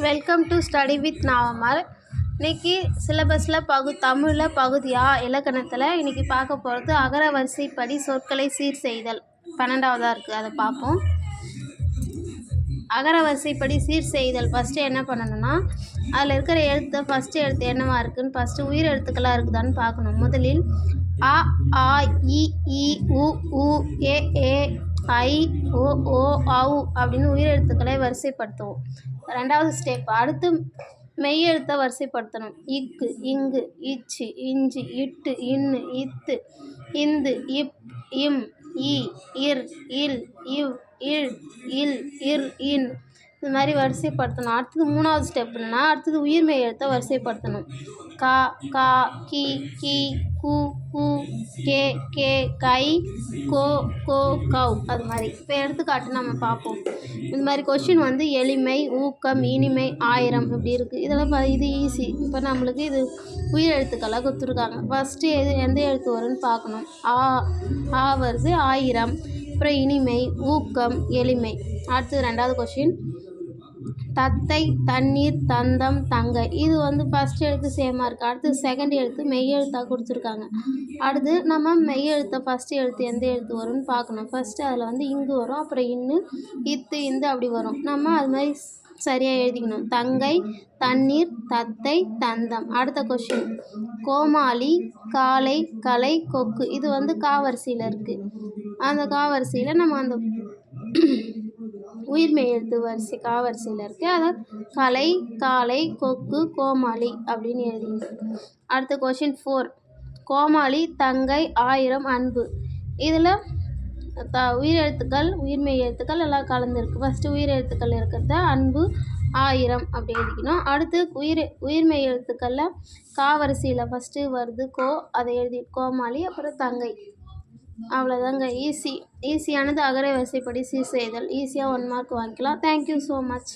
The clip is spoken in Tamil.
வெல்கம் டு ஸ்டடி வித் நாவமால். இன்றைக்கி சிலபஸில் தமிழில் பகுதி ஆ இலக்கணத்தில் இன்றைக்கி பார்க்க போகிறது அகர வரிசைப்படி சொற்களை சீர் செய்தல். 12வதாக இருக்குது, அதை பார்ப்போம். அகர வரிசைப்படி சீர் செய்தல் ஃபஸ்ட்டு என்ன பண்ணணும்னா, அதில் இருக்கிற எழுத்து ஃபஸ்ட்டு எழுத்து என்னவா இருக்குதுன்னு ஃபஸ்ட்டு உயிர் எழுத்துக்களாக இருக்குதான்னு பார்க்கணும். முதலில் அ, ஆ, இ, ஈ, உ, ஊ, ஏ, ஏ, ஐ, ஓ, ஓ, ஔ அப்படின்னு உயிர் எழுத்துக்களை வரிசைப்படுத்துவோம். ரெண்டாவது ஸ்டெப், அடுத்து மெய் எழுத்தை வரிசைப்படுத்தணும். இக்கு, இங்கு, இச்சு, இஞ்சு, இட்டு, இன்னு, இத்து, இந்து, இப், இம், இ, இர், இல், இவ், இல், இல், இர், இன், இது மாதிரி வரிசைப்படுத்தணும். அடுத்தது மூணாவது ஸ்டெப் என்னன்னா, அடுத்தது உயிர்மெய் எழுத்தை வரிசைப்படுத்தணும். கா, கா, கி, கி, கு, கு, கே, கே, கை, கோ, கோ, கவ், அது மாதிரி. இப்போ எடுத்துக்காட்டு நம்ம பார்ப்போம். இந்த மாதிரி கொஷின் வந்து எளிமை, ஊக்கம், இனிமை, ஆயிரம் இப்படி இருக்குது. இதெல்லாம் இது ஈஸி. இப்போ நம்மளுக்கு இது உயிர் எழுத்துக்களாக கொடுத்துருக்காங்க. ஃபஸ்ட்டு எந்த எழுத்து வரும்னு பார்க்கணும். ஆ வருது, ஆயிரம். அப்புறம் இனிமை, ஊக்கம், எளிமை. அடுத்தது ரெண்டாவது கொஷின் தத்தை, தண்ணீர், தந்தம், தங்கை. இது வந்து ஃபஸ்ட் எழுத்து சேமாக இருக்குது. அடுத்து செகண்ட் எழுத்து மெய் எழுத்தாக கொடுத்துருக்காங்க. அடுத்து நம்ம மெய் எழுத்தை ஃபஸ்ட்டு எழுத்து எந்த எழுத்து வரும்னு பார்க்கணும். ஃபஸ்ட்டு அதில் வந்து இங்கு வரும், அப்புறம் இன்னு, இத்து, இந்து அப்படி வரும். நம்ம அது மாதிரி சரியாக எழுதிக்கணும். தங்கை, தண்ணீர், தத்தை, தந்தம். அடுத்த கொஷின் கோமாளி, காளை, கலை, கொக்கு. இது வந்து காவரிசையில் இருக்குது. அந்த காவரிசையில் நம்ம அந்த உயிர்மெய் எழுத்து வரிசை காவரிசையில் இருக்குது. அதாவது கலை, காளை, கொக்கு, கோமாளி அப்படின்னு எழுதிங்க. அடுத்த கொஷின் 4 கோமாளி, தங்கை, ஆயிரம், அன்பு. இதில் உயிர் எழுத்துக்கள் உயிர்மெய் எழுத்துக்கள் எல்லாம் கலந்துருக்கு. ஃபஸ்ட்டு உயிர் எழுத்துக்கள் இருக்கிறத அன்பு, ஆயிரம் அப்படி எழுதிக்கணும். அடுத்து உயிர்மெய் எழுத்துக்களில் காவரிசையில் ஃபஸ்ட்டு வருது கோ, அதை எழுதி கோமாளி, அப்புறம் தங்கை. அவ்வளோதாங்க. ஈஸியானது அகர வரிசைப்படி சீர் செய்தல். ஈஸியாக 1 மார்க் வாங்கிக்கலாம். Thank you so much.